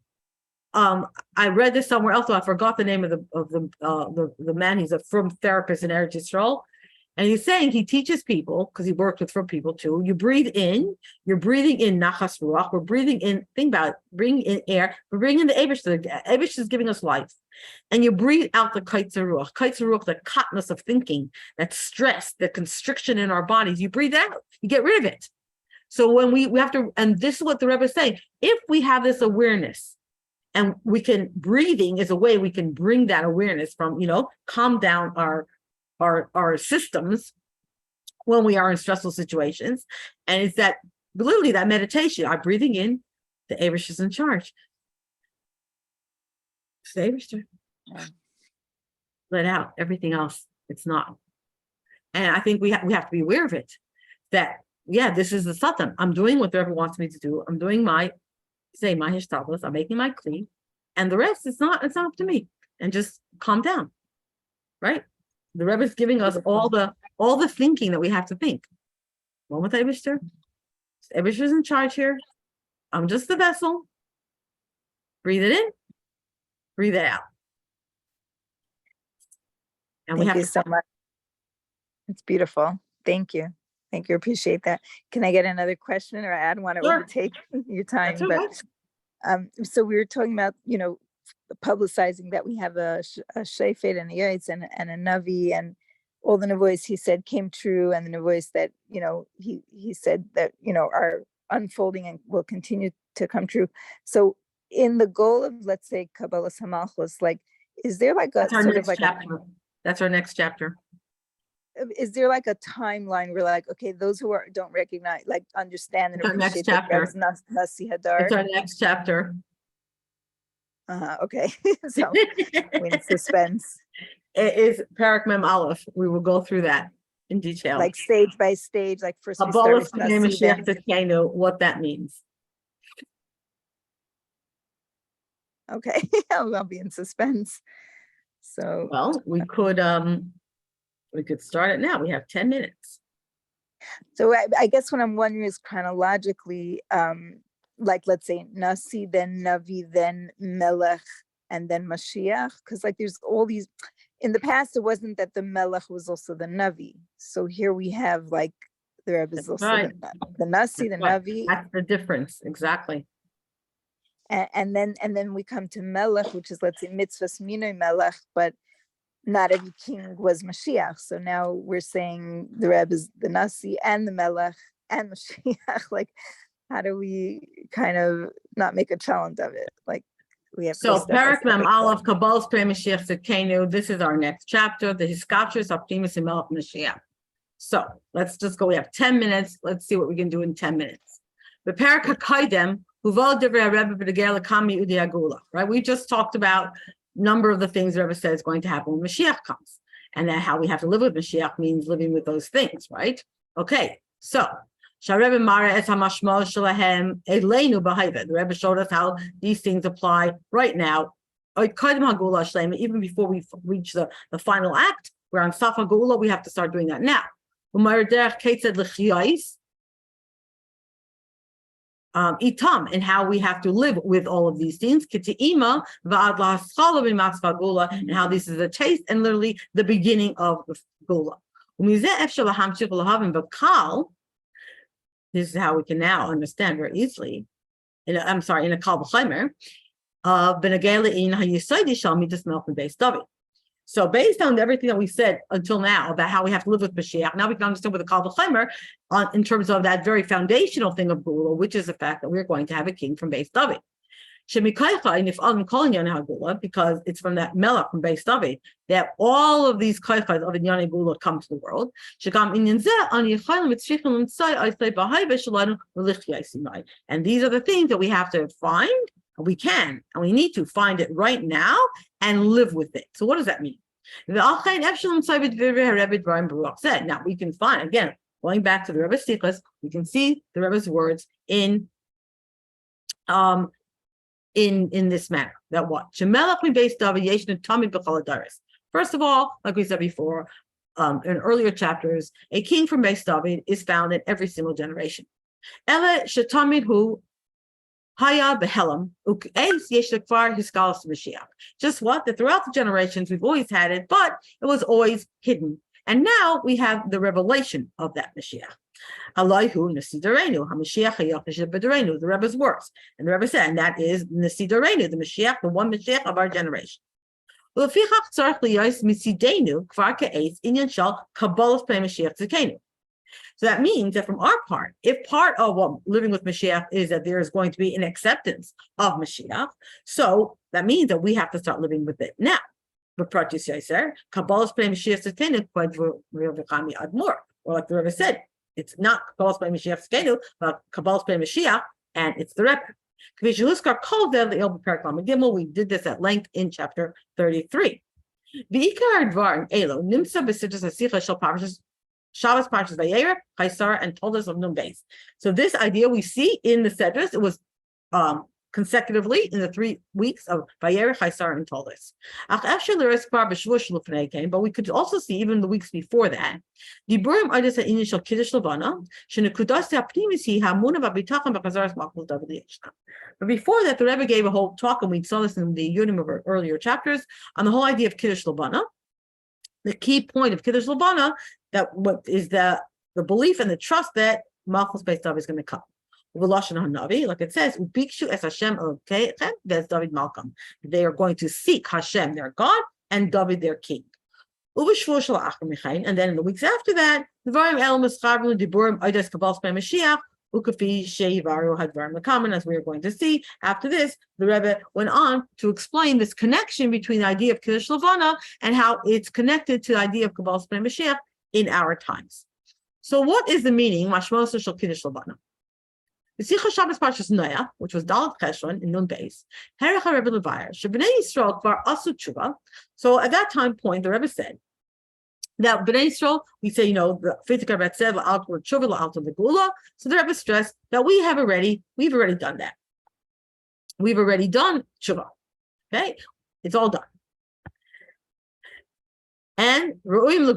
I read this somewhere else. I forgot the name of the man. He's a frum therapist in Eretz Yisrael, and he's saying he teaches people, because he worked with frum people too. You breathe in. You're breathing in nachas ruach. We're breathing in. Think about it. Bring in air. We're bringing in the Eibishter. The Eibishter is giving us life, and you breathe out the kaitzer ruach. Kaitzer ruach, the katness of thinking, that stress, the constriction in our bodies. You breathe out. You get rid of it. So when we have to, and this is what the Rebbe is saying, if we have this awareness, and breathing is a way we can bring that awareness from, calm down our systems when we are in stressful situations. And it's that, literally that meditation, I'm breathing in, the Eibishter is in charge. It's the Eibishter. Let out everything else. It's not. And I think we have to be aware of it, that this is the Satan. I'm doing what the Rebbe wants me to do. I'm doing my hishtadlus. I'm making my kli, and the rest it's not up to me. And just calm down, right? The Rebbe is giving us all the thinking that we have to think. One with Eibishter. Eibishter is in charge here. I'm just the vessel. Breathe it in. Breathe it out. And Thank you so much. It's beautiful. Thank you. Thank you. Appreciate that. Can I get another question, or I don't want to overtake your time? But so we were talking about, publicizing that we have a shefet and a yaitz and a navi, all the nevois he said came true, and the nevois that, you know, he said that, you know, are unfolding and will continue to come true. So in the goal of, let's say, Kabbalah Samalchus, like, is there like a That's our sort next of like chapter. That's our next chapter. is there like a timeline where like, okay, those who don't recognize, like, understand and It's our next appreciate that chapter. Rebbe's Nasi Hadar? It's our next chapter. Okay. So we're in suspense, It is Parak Mem Aleph. We will go through that in detail. like stage by stage, like first we start Kabbalah with B'nai Nasi, then Mashiach Tzidkenu, what that means. okay. I'll be in suspense. So Well, we could start it now. We have 10 minutes. So I guess what I'm wondering is chronologically, like, let's say Nasi, then Navi, then Melech, and then Mashiach, because like there's all these, in the past it wasn't that the Melech was also the Navi. So here we have like the Rebbe is also right. the Nasi, the That's right. Navi, That's the difference, exactly. and then we come to Melech, which is, let's say, Mitzvahs Minoi Melech, but not every king was Mashiach. So now we're saying the Rebbe is the Nasi and the Melech and Mashiach. Like, how do we kind of not make a challenge of it? Like, we have to go So step by Parak step Mem by Aleph step. Kabbalah's Pnei Mashiach Tzidkenu. This is our next chapter. The Hiskachus of Primus and Melech Mashiach. So let's just go. We have 10 minutes. Let's see what we can do in 10 minutes. The Parak HaKaidem Huval Divrei Rebbe B'Negei L'Kam Yehudi Geulah. Right? We just talked about number of the things the Rebbe said is going to happen when Mashiach comes, and that how we have to live with Mashiach means living with those things, right? Okay, so the Rebbe showed us how these things apply right now. Even before we reach the final act, we're on Saf HaGeulah, we have to start doing that now. Itam, and how we have to live with all of these things, and how this is a taste and literally the beginning of the Geulah. This is how we can now understand very easily. In a Kal B'Chaimer, so based on everything that we said until now about how we have to live with Mashiach, now we can understand with the Kal V'Chaimer in terms of that very foundational thing of Geulah, which is the fact that we're going to have a king from Beis David. And if I'm calling Geulah, because it's from that Melech from Beis David, that all of these kaichas of Inyane Geulah come to the world. And these are the things that we have to find. We can and we need to find it right now and live with it. So what does that mean? Now we can find, again, going back to the Rebbe's Sichos, we can see the Rebbe's words in this manner. That what? First of all, like we said before, in earlier chapters, a king from Beis David is found in every single generation. Just what? That throughout the generations we've always had it, but it was always hidden. And now we have the revelation of that Mashiach. The Rebbe's words. And the Rebbe said, and that is Nasi Doreinu, the Mashiach, the one Mashiach of our generation. So that means that from our part, if part of what living with Mashiach is that there is going to be an acceptance of Mashiach, so that means that we have to start living with it now. But Pratis Yaiser, Kabbalah's Pnei Mashiach Tzidkenu, or like the Rebbe said, it's not Kabbalah's Pnei Mashiach Tzidkenu, but Kabbalah's Pnei Mashiach, and it's the Rebbe. We did this at length in chapter 33. Shabbos Parshas Vayera, Sara, and Toldos of Nun Beis. So this idea we see in the Sedras, it was consecutively in the 3 weeks of Vayera, Sara, and Toldos. But we could also see even the weeks before that. But before that, the Rebbe gave a whole talk, and we saw this in the Yudim of earlier chapters, on the whole idea of Kiddush Labana. The key point of Kiddush Labana, that what is the belief and the trust that Malchus Beis David is going to come. Like it says, David Malcolm. They are going to seek Hashem, their God, and David, their king. And then in the weeks after that, as we are going to see, after this, the Rebbe went on to explain this connection between the idea of Kiddush Levana and how it's connected to the idea of Kabbalas Pnei Mashiach in our times. So what is the meaning, Mashmos Shel Kiddush Levana? The Sicha Shabbos Parshas Noach, which was Dalet Cheshvan in Nun Beis, Herech HaRebbe Levayer, Shebnei Yisrael Kvar Asu Tshuva. So at that time point, the Rebbe said, now, Bnei Yisrael, we say, the fifth Rebbe said, La'alto Tshuva, La'alto Geulah. So the Rebbe stressed that we've already done that. We've already done Tshuva. Okay? It's all done. And and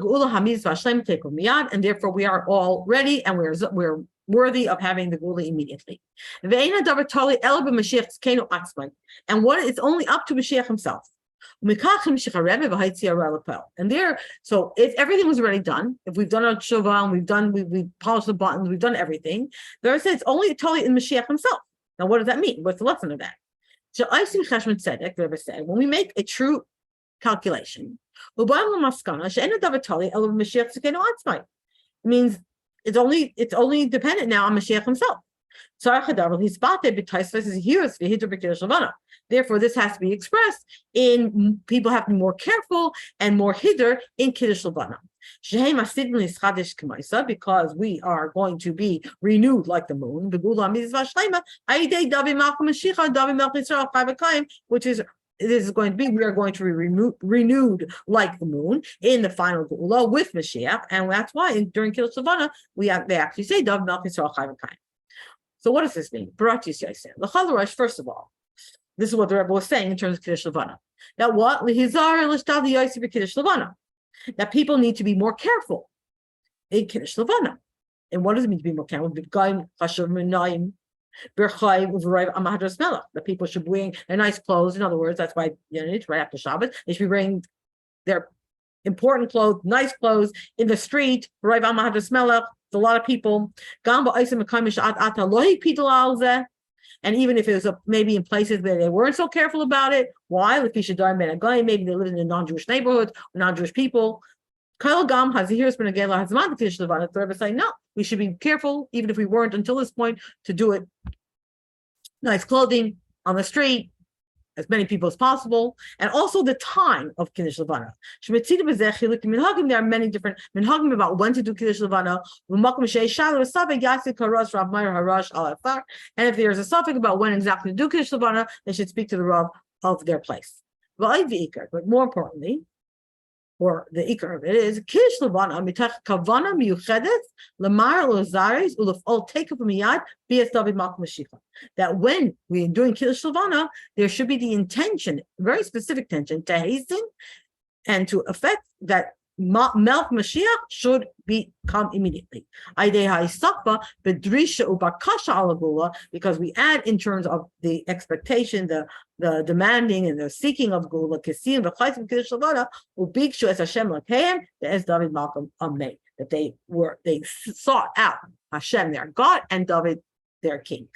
therefore we are all ready and we're worthy of having the Geulah immediately. And what it's only up to Mashiach himself. And there, so if everything was already done, if we've done our tshuva and we've polished the buttons, we've done everything, there says it's only totally in Mashiach himself. Now, what does that mean? What's the lesson of that? So I see Cheshvan Tzedek, the Rebbe said, when we make a true calculation, it means it's only dependent now on Mashiach himself. Therefore, this has to be expressed in people have to be more careful and more hidder in Kiddush Levana. Because we are going to be renewed like the moon, which is this is going to be, we are going to be renewed like the moon in the final Geulah with Mashiach, and that's why during Kiddush Levana they actually say Dav Melch Yisrael Chai V'Kayim. So what does this mean? First of all, this is what the Rebbe was saying in terms of Kiddush Levana. That what? That people need to be more careful in Kiddush Levana. And what does it mean to be more careful? The people should bring their nice clothes. In other words, that's why it's right after Shabbat. They should be wearing their important clothes, nice clothes in the street. There's a lot of people. And even if it was maybe in places where they weren't so careful about it, why? Maybe they live in a non-Jewish neighborhood, non-Jewish people. The Rebbe saying, no, we should be careful, even if we weren't until this point, to do it. Nice clothing on the street, as many people as possible, and also the time of Kiddush Levana. There are many different minhagim about when to do Kiddush Levana. And if there's a suffix about when exactly to do Kiddush Levana, they should speak to the Rav of their place. But more importantly, or the ikar of it is Kiddush Levana mitach kavana miyuchedet lemar lozaris ulefol take from miyad bias David Malch Mashiach. That when we're doing Kiddush Levana, there should be the intention, very specific intention, to hasten and to affect that Melch Mashiach should come immediately. Because we add in terms of the expectation, the demanding and the seeking of Geulah, that they sought out Hashem their God and David their king.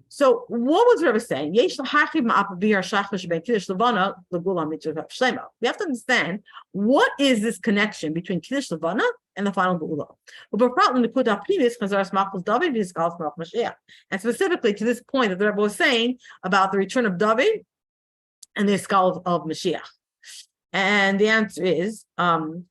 So what was Rebbe saying? We have to understand what is this connection between Kiddush Levana and the final Geulah. And specifically to this point that the Rebbe was saying about the return of David and the skull of Mashiach. And the answer is, So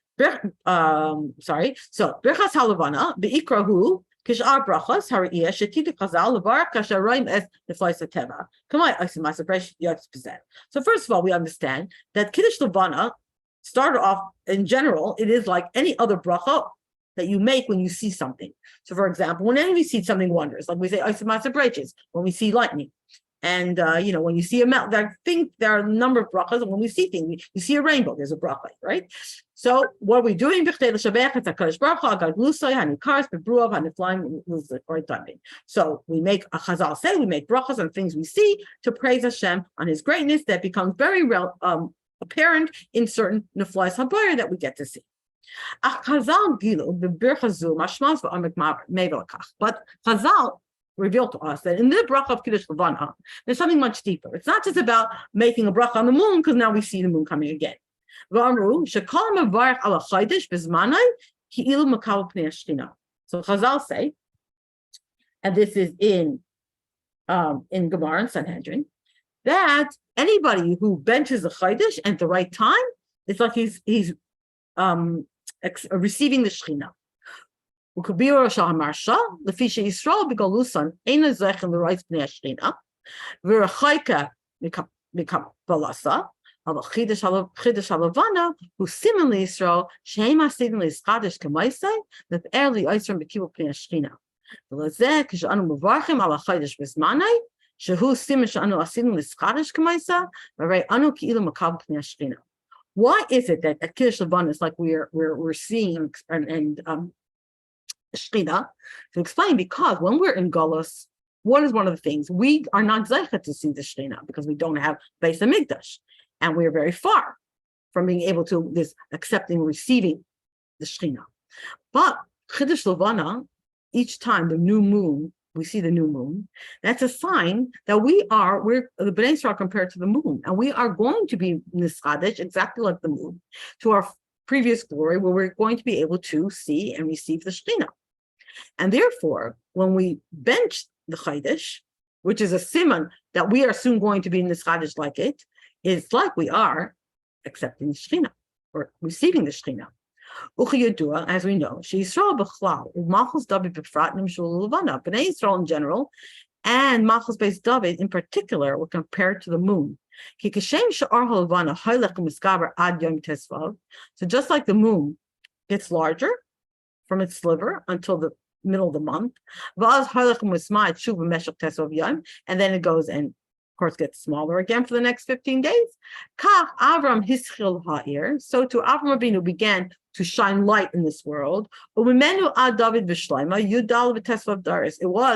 Birchas HaLevana, Be'ikrahu, Kishar brachas hariyah shetid chazal levar kasharoim es neflais hateva. Kamai aksimas apresh yotz. So first of all, we understand that Kiddush Levana started off in general. It is like any other bracha that you make when you see something. So, for example, whenever you see something wondrous, like we say aksimas apreches, when we see lightning, and when you see a mountain, there are a number of brachas. And when we see things, you see a rainbow. There's a bracha, right? So what are we doing? So we make a chazal say we make brachas on things we see to praise Hashem on His greatness that becomes very apparent in certain neflais habayir that we get to see. But Chazal revealed to us that in the bracha of Kiddush Levana, there's something much deeper. It's not just about making a bracha on the moon because now we see the moon coming again. ואמרו שכל המברך על החידש בזמני כאילו מקבל פני השכינה. So Chazal say, and this is in Gemara and Sanhedrin, that anybody who benches a chaydish at the right time, it's like he's receiving the Shechina. Ukabira shahamarsha lefisha Yisrael begalusan ena zechen l'roitz bnei Shechina v'rachaika mikapalasa al chidish halavana who similarly Yisrael shehem hasidim leischadish k'maisei l'p'er li'oisram b'kivu bnei Shechina v'lazeh k'shanu mevarchim al hachaydish b'zmanei shehu simin she'anu hasidim leischadish k'maisei v'rei anu ki'ilu makab bnei Shechina. Why is it that at Kiddush Levan is like we're seeing and Shechina, to explain, because when we're in Geulah, what is one of the things? We are not zeichet to see the Shechina because we don't have Beis Hamikdash, and we're very far from being able to this accepting, receiving the Shechina. But Kiddush Levana, each time the new moon, we see the new moon, that's a sign that we're the Bnei Yisrael compared to the moon, and we are going to be nischadish exactly like the moon to our previous glory, where we're going to be able to see and receive the Shechina. And therefore, when we bench the Chaydish, which is a siman that we are soon going to be in this Chaydish like it, it's like we are accepting the Shechina or receiving the Shechina. As we know, Yisrael b'chlal, Malchus David b'frat nimshul levana, Bnei Yisrael in general, and Malchus Beis David in particular were compared to the moon. So just like the moon gets larger from its sliver until the middle of the month, and then it goes and of course gets smaller again for the next 15 days. So to Avram Avinu began to shine light in this world. It was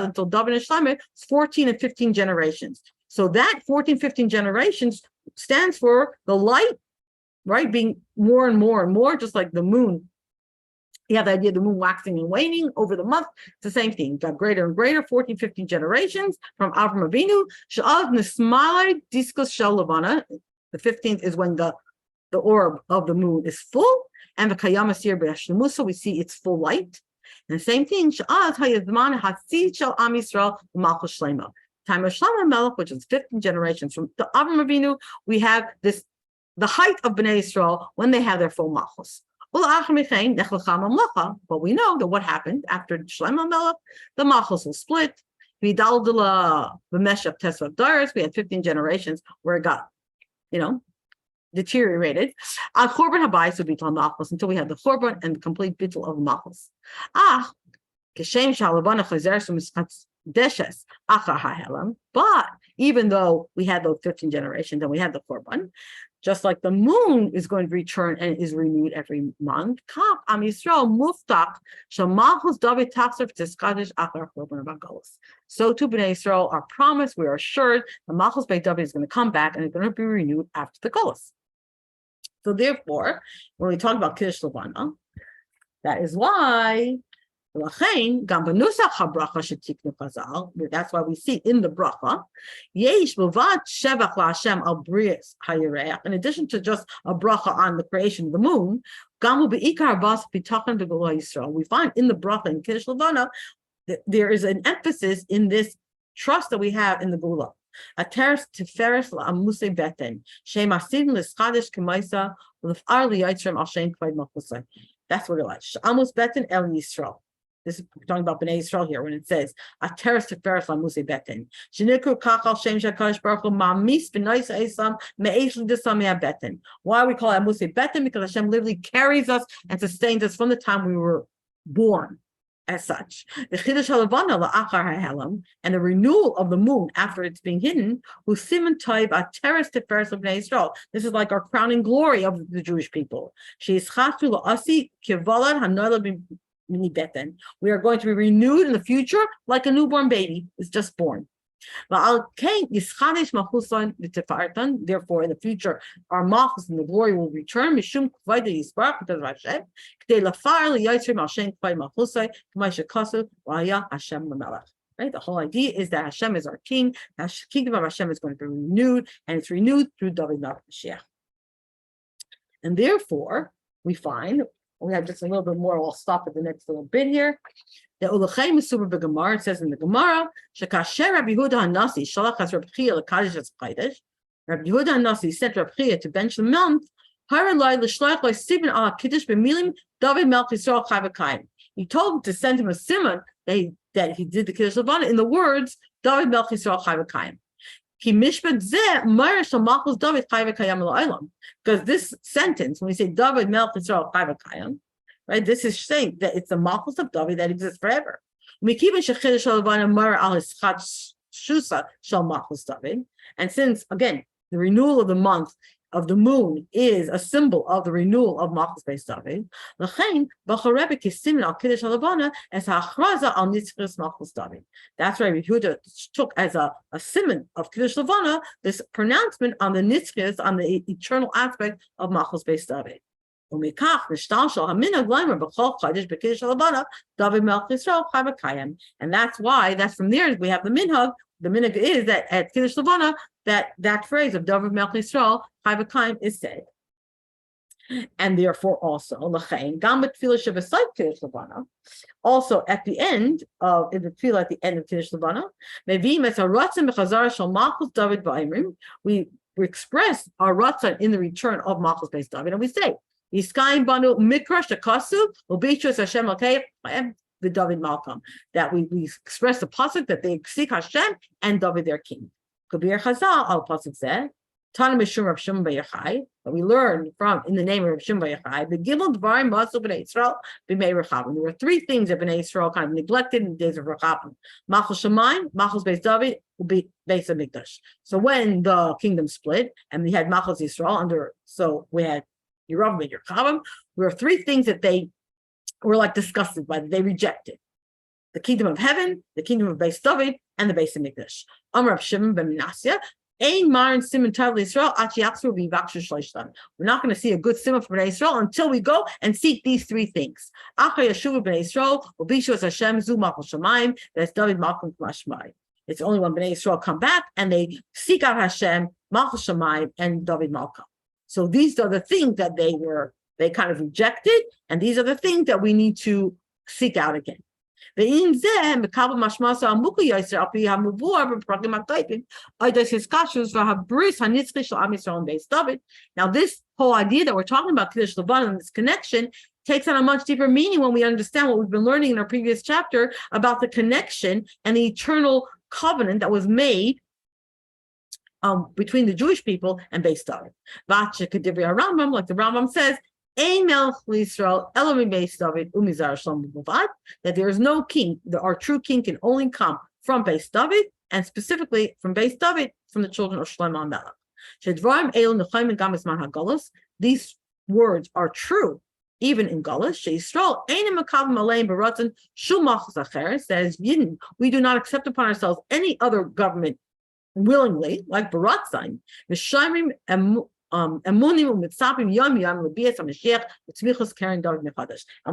until David and Shlomo, 14 and 15 generations. So that 14, 15 generations stands for the light, right, being more and more and more, just like the moon. You have the idea of the moon waxing and waning over the month. It's the same thing. Got greater and greater, 14, 15 generations from Avram Avinu. The 15th is when the orb of the moon is full, and the Kayama Sir B'Hashlemusa, we see its full light. And the same thing, time of Shlomo Melech, which is 15 generations from the Avram Avinu, we have this, the height of Bnei Yisrael when they have their full Malchus. But we know that what happened after Shlomo Melech, the Malchus will split. We had 15 generations where it got, deteriorated. Al Korban Habayis would be till Malchus until we had the Korban and the complete bittul of Malchus. But even though we had those 15 generations and we had the Korban, just like the moon is going to return and is renewed every month, so too Bnei Yisrael are promised, we are assured, the Malchus Beit David is going to come back and it's going to be renewed after the Geulah. So therefore, when we talk about Kiddush Levana, that is why that's why we see in the bracha, in addition to just a bracha on the creation of the moon, we find in the bracha in Kiddush Levana that there is an emphasis in this trust that we have in the Geulah. That's what it was. Amos Betin El Yisrael. This is talking about Bnei Yisrael here when it says Ateres Teferes LaMusei Betin. Sheniku Kachal Shem Shakadosh Baruch Hu Mamis B'Nois Eisam Me'esh L'Desam Betin. Why we call it Musei Betin? Because Hashem literally carries us and sustains us from the time we were born. As such, the Chiddush Halavana la'achar ha'helam, and the renewal of the moon after it's being hidden, who's siman toiv ateres teferes Bnei Yisrael. This is like our crowning glory of the Jewish people. She is chatu la'asi kivalad hanola mini beten. We are going to be renewed in the future like a newborn baby is just born. Therefore, in the future, our malchus and the glory will return. Mishum k'vayda yisbarach because of Hashem. K'dei lafar liyatzrim al shem k'vay malchusay k'may shekasu v'haya Hashem l'melech. Right? The whole idea is that Hashem is our king. The kingdom of Hashem is going to be renewed, and it's renewed through David Mashiach. And therefore, we find, we have just a little bit more, we'll stop at the next little bit here. The Ulachem is super big Gemara. It says in the Gemara, Shekasher Rabbi Yehuda HaNasi, Shalach has Rabbi Chia L'Kadosh HaTzchaydesh. Rabbi Yehuda HaNasi sent Rabbi Chia to bench the month. He told him to send him a simon that he did the Kiddush Levana in the words David Melch Yisrael Chai V'Kayim. Because this sentence, when we say David Melch Yisrael Chai V'Kayim, right, this is saying that it's the Malchus of David that exists forever. And since, again, the renewal of the month of the moon is a symbol of the renewal of Malchus Beis David, that's why Yehuda took as a simon of Kiddush Levana this pronouncement on the nitzchus, on the eternal aspect of Malchus Beis David. And that's why, that's from there we have the minhag. The minhag is that at Kiddush Levana, that phrase of David Melch Yisrael Chai V'Kayim is said. And therefore also, also at the end of in the tefillah, at the end of Kiddush Levana, we express our ratzon in the return of Malchus Beis David, and we say, the David Malcolm, that we express the pasuk that they seek Hashem and David their king. Kabir Chazal, our pasuk said, Tana Mishum Rav Shimon bar Yochai, that we learn from in the name of Rav Shimon bar Yochai, the Gimel Dvarim Masu B'nai Yisrael B'mei Rechavim. There were three things that B'nai Yisrael kind of neglected in the days of Rechavim. Malchus Shemayim, Malchus Beis David, will be Beis Hamikdash. So when the kingdom split and we had Malchus Yisrael under, so we had Yeravim and Rechavim, there were three things that they were like disgusted by, they rejected: the kingdom of heaven, the kingdom of Beis David, and the Beis Hamikdash. Amar Rav Shimon ben Menasya, Ein Marin Simon Tav Yisrael Ach Yachzru V'Yivakshur Shleishtan. We're not going to see a good simon for Bnei Yisrael until we go and seek these three things. Achar Yeshuva Bnei Yisrael Ubishu Es Hashem Zu Malchus Shamayim. That's David Malchus Mashmai. It's only when Bnei Yisrael come back and they seek out Hashem, Malchus Shamayim, and David Malchus. So these are the things that they kind of rejected, and these are the things that we need to seek out again. Now this whole idea that we're talking about Kiddush Levana and this connection takes on a much deeper meaning when we understand what we've been learning in our previous chapter about the connection and the eternal covenant that was made between the Jewish people and Beis David. Like the Rambam says, that there is no king, our true king can only come from Beis David, and specifically from Beis David, from the children of Shlomo HaMelech. These words are true even in Galus. Says, we do not accept upon ourselves any other government willingly, like Baratzain. And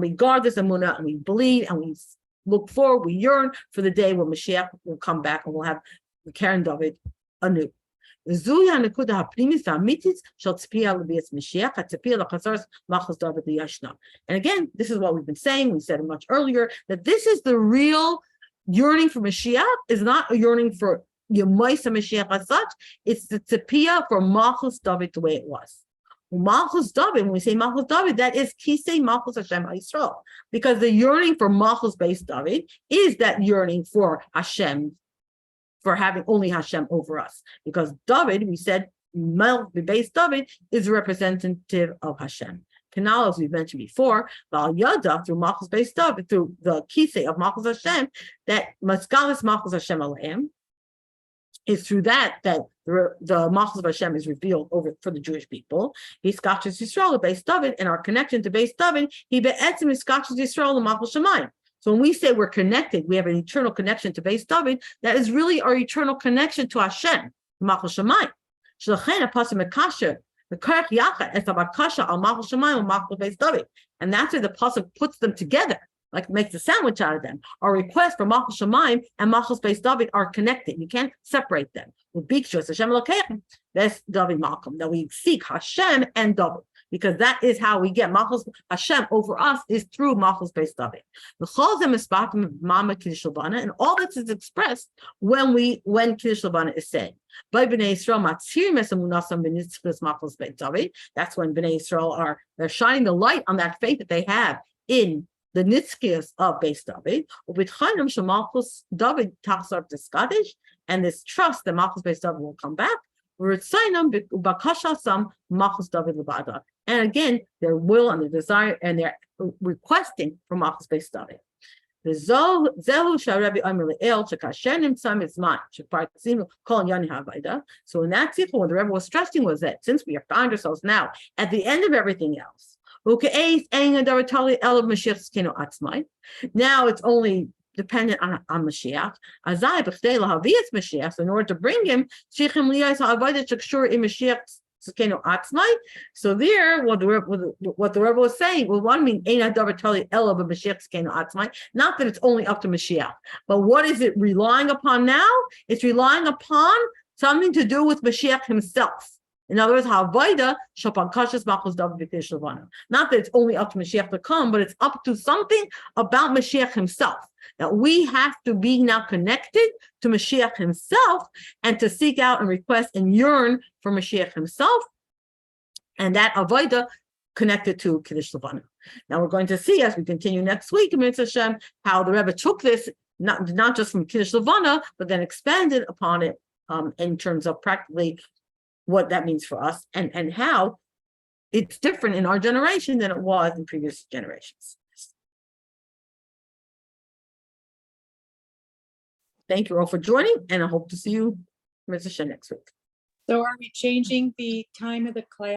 we guard this emunah, and we believe, and we look forward, we yearn for the day when Mashiach will come back and we'll have the Karen David anew. And again, this is what we've been saying. We said it much earlier, that this is the real yearning for Mashiach, is not a yearning for Yemaisa Mashiach as such. It's the tzipiyah for Malchus David the way it was. Malchus David, when we say Malchus David, that is Kisei Malchus Hashem Yisrael, because the yearning for Malchus Beis David is that yearning for Hashem, for having only Hashem over us. Because David, we said, Beis David is a representative of Hashem. Canal, as we mentioned before, Val Yada, through Malchus Beis David, through the Kisei of Malchus Hashem, that Maskalis Malchus Hashem Aleim, is through that the Malchus of Hashem is revealed over for the Jewish people. He's Skachus Yisrael, Beis David, and our connection to Beis David, he be'etzim is Skachus Yisrael, Malchus Shemayim. So when we say we're connected, we have an eternal connection to Beis David, that is really our eternal connection to Hashem, Malchus Shemayim. Shlachem apasim mekasher, mekarech yachad es abakasha al Malchus Shemayim and Malchus Beis David, and that's where the pasuk puts them together, like makes a sandwich out of them. Our request for Malchus Shemayim and Malchus Beis David are connected. You can't separate them. With Bikshus Hashem Elokeichem, that's David Malcolm, that we seek Hashem and David. because that is how we get Malchus Hashem over us is through Malchus Beis David. And all this is expressed when Kiddush Labana is said. By Bnei Yisrael, that's when Bnei Yisrael they're shining the light on that faith that they have in the nitzkias of Beis David, David Taksar Tiskadish, and this trust that Malchus Beis David will come back. And again, their will and their desire and their requesting from Malchus Beis David. So in that sequel, what the Rebbe was stressing was that since we find ourselves now at the end of everything else, now it's only dependent on Mashiach. So in order to bring him, so there, what the Rebbe was saying, well, one mean not that it's only up to Mashiach, but what is it relying upon now? It's relying upon something to do with Mashiach himself. In other words, not that it's only up to Mashiach to come, but it's up to something about Mashiach himself. That we have to be now connected to Mashiach himself and to seek out and request and yearn for Mashiach himself. And that avodah connected to Kiddush Levana. Now we're going to see as we continue next week, Mitzvah Hashem, how the Rebbe took this, not just from Kiddush Levana, but then expanded upon it in terms of practically what that means for us and how it's different in our generation than it was in previous generations. Thank you all for joining, and I hope to see you, Mr. Shen, next week. So are we changing the time of the class?